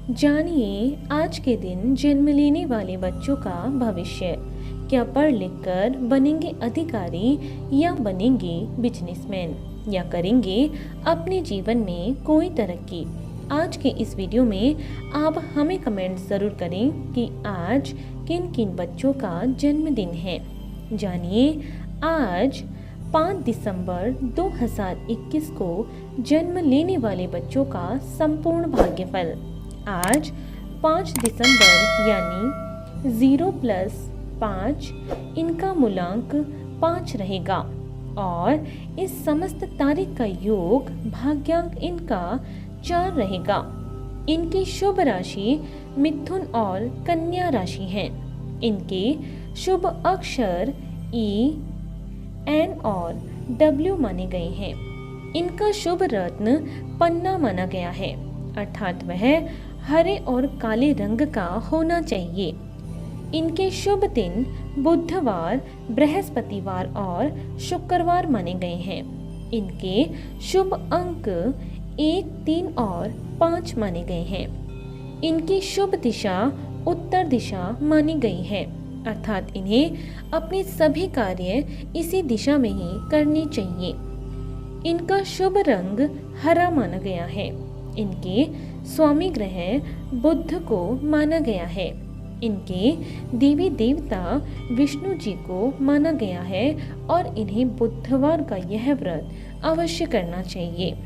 जानिए आज के दिन जन्म लेने वाले बच्चों का भविष्य। क्या पढ़ लिख कर बनेंगे अधिकारी या बनेंगे बिजनेसमैन या करेंगे अपने जीवन में कोई तरक्की। आज के इस वीडियो में आप हमें कमेंट ज़रूर करें कि आज किन किन बच्चों का जन्मदिन है। जानिए आज 5 दिसंबर 2021 को जन्म लेने वाले बच्चों का संपूर्ण भाग्यफल। आज 5 दिसंबर यानी 0+5 इनका मूलांक 5 रहेगा और इस समस्त तारीख का योग भाग्यांक इनका 4 रहेगा। इनकी शुभ राशि मिथुन और कन्या राशि है। इनके शुभ अक्षर ई, एन और डब्ल्यू माने गए हैं। इनका शुभ रत्न पन्ना माना गया है, अर्थात वह हरे और काले रंग का होना चाहिए। इनके शुभ दिन बुधवार, बृहस्पतिवार और शुक्रवार माने गए हैं। इनके शुभ अंक 1, 3 और 5 माने गए हैं। इनकी शुभ दिशा उत्तर दिशा मानी गई है, अर्थात इन्हें अपने सभी कार्य इसी दिशा में ही करनी चाहिए। इनका शुभ रंग हरा माना गया है। इनके स्वामी ग्रह बुध को माना गया है। इनके देवी देवता विष्णु जी को माना गया है और इन्हें बुधवार का यह व्रत अवश्य करना चाहिए।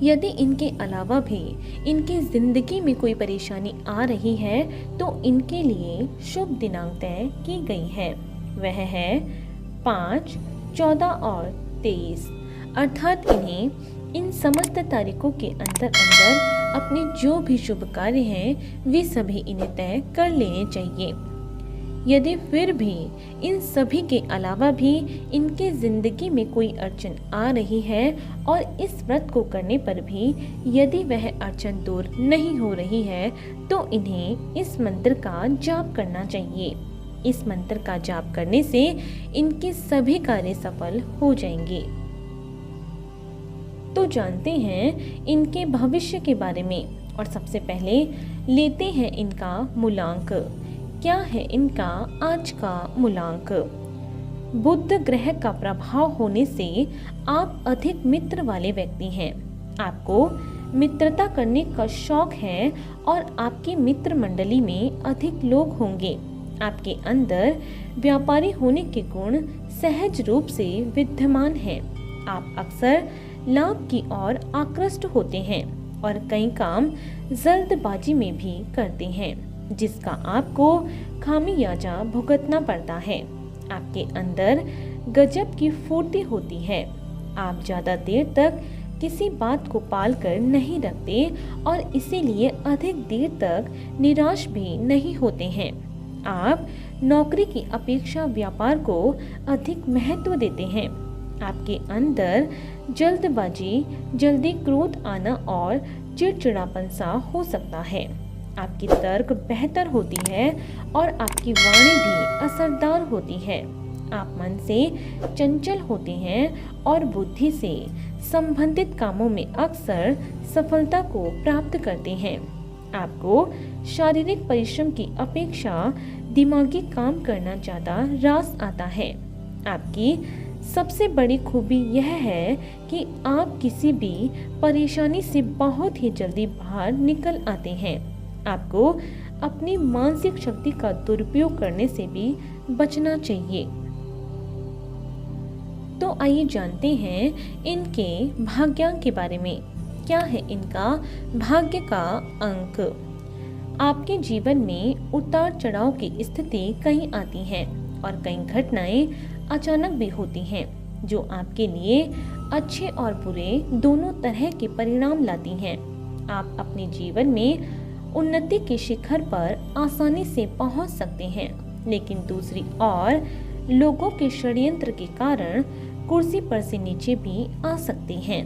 यदि इनके अलावा भी इनकी जिंदगी में कोई परेशानी आ रही है तो इनके लिए शुभ दिनांक तय की गई है। वह है 5, 14 और 23, अर्थात इन्हें इन समस्त तारीखों के अंदर अपने जो भी शुभ कार्य हैं वे सभी इन्हें तय कर लेने चाहिए। यदि फिर भी इन सभी के अलावा भी इनके जिंदगी में कोई अड़चन आ रही है और इस व्रत को करने पर भी यदि वह अड़चन दूर नहीं हो रही है तो इन्हें इस मंत्र का जाप करना चाहिए। इस मंत्र का जाप करने से इनके सभी कार्य सफल हो जाएंगे। तो जानते हैं इनके भविष्य के बारे में और सबसे पहले लेते हैं इनका मूलांक। क्या है इनका आज का मूलांक? बुध ग्रह का प्रभाव होने से आप अधिक मित्र वाले व्यक्ति हैं। आपको मित्रता करने का शौक है और आपकी मित्र मंडली में अधिक लोग होंगे। आपके अंदर व्यापारी होने के गुण सहज रूप से विद्यमान हैं। आप अक्सर लाभ की ओर आकृष्ट होते हैं और कई काम जल्दबाजी में भी करते हैं, जिसका आपको खामियाजा भुगतना पड़ता है। आपके अंदर गजब की फुर्ती होती है। आप ज़्यादा देर तक किसी बात को पाल कर नहीं रखते और इसीलिए अधिक देर तक निराश भी नहीं होते हैं। आप नौकरी की अपेक्षा व्यापार को अधिक महत्व देते हैं। आपके अंदर जल्दबाजी, जल्दी क्रोध आना और चिड़चिड़ापन सा हो सकता है। आपकी तर्क बेहतर होती है और आपकी वाणी भी असरदार होती है। आप मन से चंचल होते हैं और बुद्धि से संबंधित कामों में अक्सर सफलता को प्राप्त करते हैं। आपको शारीरिक परिश्रम की अपेक्षा दिमागी काम करना ज़्यादा रास आता है। आपकी सबसे बड़ी खूबी यह है कि आप किसी भी परेशानी से बहुत ही जल्दी बाहर निकल आते हैं। आपको अपनी मानसिक शक्ति का दुरुपयोग करने से भी बचना चाहिए। तो आइए जानते हैं इनके भाग्यांक के बारे में। क्या है इनका भाग्य का अंक? आपके जीवन में उतार चढ़ाव की स्थिति कहीं आती हैं और कई घटनाएं अचानक भी होती हैं जो आपके लिए अच्छे और बुरे दोनों तरह के परिणाम लाती हैं। आप अपने जीवन में उन्नति के शिखर पर आसानी से पहुंच सकते हैं, लेकिन दूसरी ओर लोगों के षड्यंत्र के कारण कुर्सी पर से नीचे भी आ सकते हैं।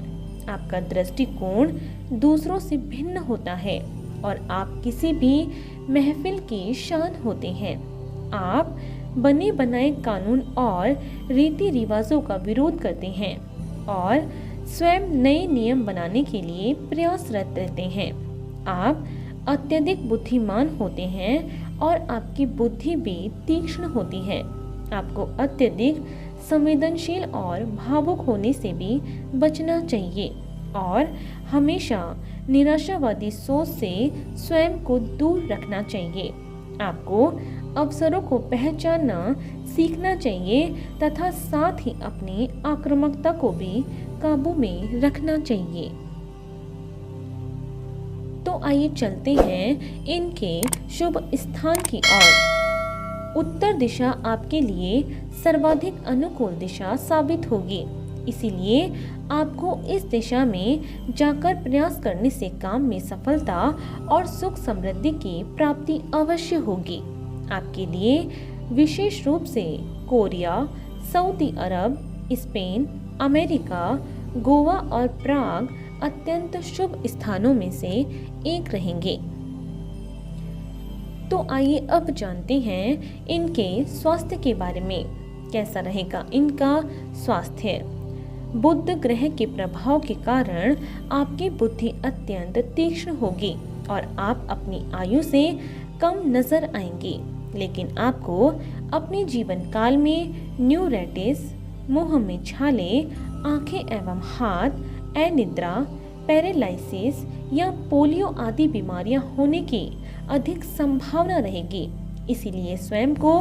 आपका दृष्टिकोण दूसरों से भिन्न होता है और आप किसी भी महफिल की शान होते हैं। आप बने बनाए कानून और रीति रिवाजों का विरोध करते हैं और स्वयं नए नियम बनाने के लिए प्रयासरत रहते हैं। आप अत्यधिक बुद्धिमान होते हैं और आपकी बुद्धि भी तीक्ष्ण होती है। आपको अत्यधिक संवेदनशील और भावुक होने से भी बचना चाहिए और हमेशा निराशावादी सोच से स्वयं को दूर रखना चाहिए। आपको अवसरों को पहचानना सीखना चाहिए तथा साथ ही अपनी आक्रामकता को भी काबू में रखना चाहिए। तो आइए चलते हैं इनके शुभ स्थान की ओर। उत्तर दिशा आपके लिए सर्वाधिक अनुकूल दिशा साबित होगी, इसीलिए आपको इस दिशा में जाकर प्रयास करने से काम में सफलता और सुख समृद्धि की प्राप्ति अवश्य होगी। आपके लिए विशेष रूप से कोरिया, सऊदी अरब, स्पेन, अमेरिका, गोवा और प्राग अत्यंत शुभ स्थानों में से एक रहेंगे। तो आइए अब जानते हैं इनके स्वास्थ्य के बारे में। कैसा रहेगा इनका स्वास्थ्य? बुध ग्रह के प्रभाव के कारण आपकी बुद्धि अत्यंत तीक्ष्ण होगी और आप अपनी आयु से कम नजर आएंगे, लेकिन आपको अपने जीवन काल में न्यूराइटिस, मुंह में छाले, आंखें एवं हाथ, अनिद्रा, पैरालिसिस या पोलियो आदि बीमारियां होने की अधिक संभावना रहेगी। इसीलिए स्वयं को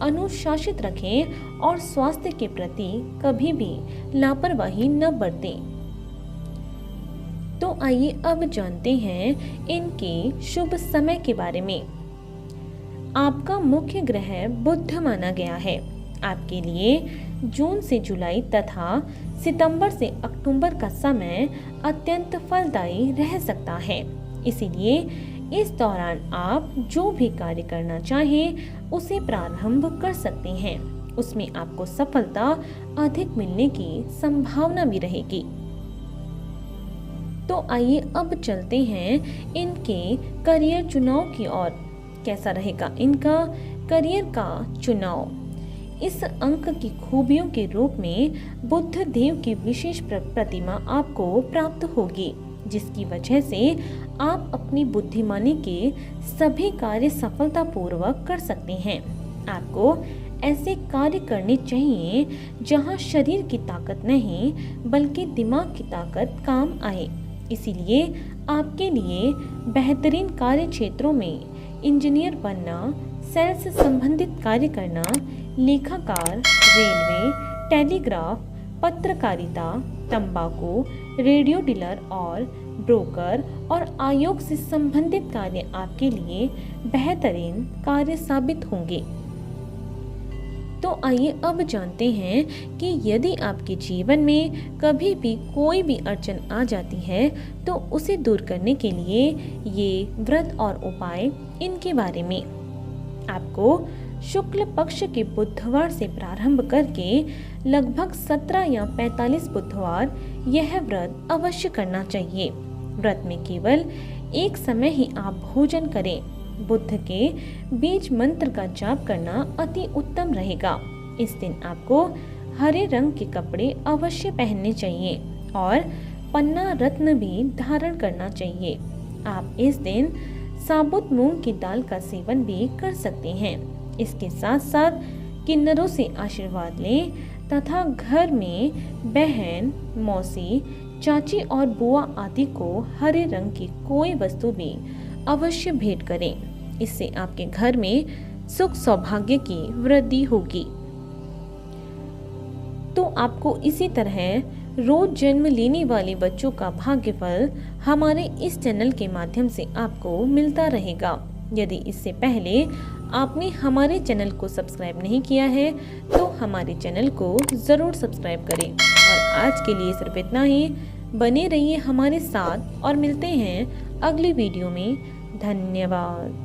अनुशासित रखें और स्वास्थ्य के प्रति कभी भी लापरवाही न बरतें। तो आइए अब जानते हैं इनके शुभ समय के बारे में। आपका मुख्य ग्रह बुध माना गया है। आपके लिए जून से जुलाई तथा सितंबर से अक्टूबर का समय अत्यंत फलदायी रह सकता है। इसीलिए इस दौरान आप जो भी कार्य करना चाहें उसे प्रारंभ कर सकते हैं। उसमें आपको सफलता अधिक मिलने की संभावना भी रहेगी। तो आइए अब चलते हैं इनके करियर चुनाव की ओर। कैसा रहेगा इनका करियर का चुनाव? इस अंक की खूबियों के रूप में बुध देव की विशेष प्रतिमा आपको प्राप्त होगी, जिसकी वजह से आप अपनी बुद्धिमानी के सभी कार्य सफलतापूर्वक कर सकते हैं। आपको ऐसे कार्य करने चाहिए जहां शरीर की ताकत नहीं बल्कि दिमाग की ताकत काम आए। इसीलिए आपके लिए बेहतरीन कार्य क्षेत्रों में इंजीनियर बनना, सेल्स से संबंधित कार्य करना, लेखाकार, रेलवे, टेलीग्राफ, पत्रकारिता, तंबाकू, रेडियो डीलर और ब्रोकर और आयोग से संबंधित कार्य आपके लिए बेहतरीन कार्य साबित होंगे। तो आइए अब जानते हैं कि यदि आपके जीवन में कभी भी कोई भी अड़चन आ जाती है तो उसे दूर करने के लिए ये व्रत और उपाय इनके बारे में। आपको शुक्ल पक्ष के बुधवार से प्रारंभ करके लगभग 17 या 45 बुधवार यह व्रत अवश्य करना चाहिए। व्रत में केवल एक समय ही आप भोजन करें। बुध के बीज मंत्र का जाप करना अति उत्तम रहेगा। इस दिन आपको हरे रंग के कपड़े अवश्य पहनने चाहिए और पन्ना रत्न भी धारण करना चाहिए। आप इस दिन साबुत मूंग की दाल का सेवन भी कर सकते हैं। इसके साथ साथ किन्नरों से आशीर्वाद लें तथा घर में बहन, मौसी, चाची और बुआ आदि को हरे रंग की कोई वस्तु भी अवश्य भेंट करें। इससे आपके घर में सुख सौभाग्य की वृद्धि होगी। तो आपको इसी तरह रोज जन्म लेने वाले बच्चों का भाग्यफल हमारे इस चैनल के माध्यम से आपको मिलता रहेगा। यदि इससे पहले आपने हमारे चैनल को सब्सक्राइब नहीं किया है तो हमारे चैनल को ज़रूर सब्सक्राइब करें। और आज के लिए सिर्फ इतना ही। बने रहिए हमारे साथ और मिलते हैं अगली वीडियो में। धन्यवाद।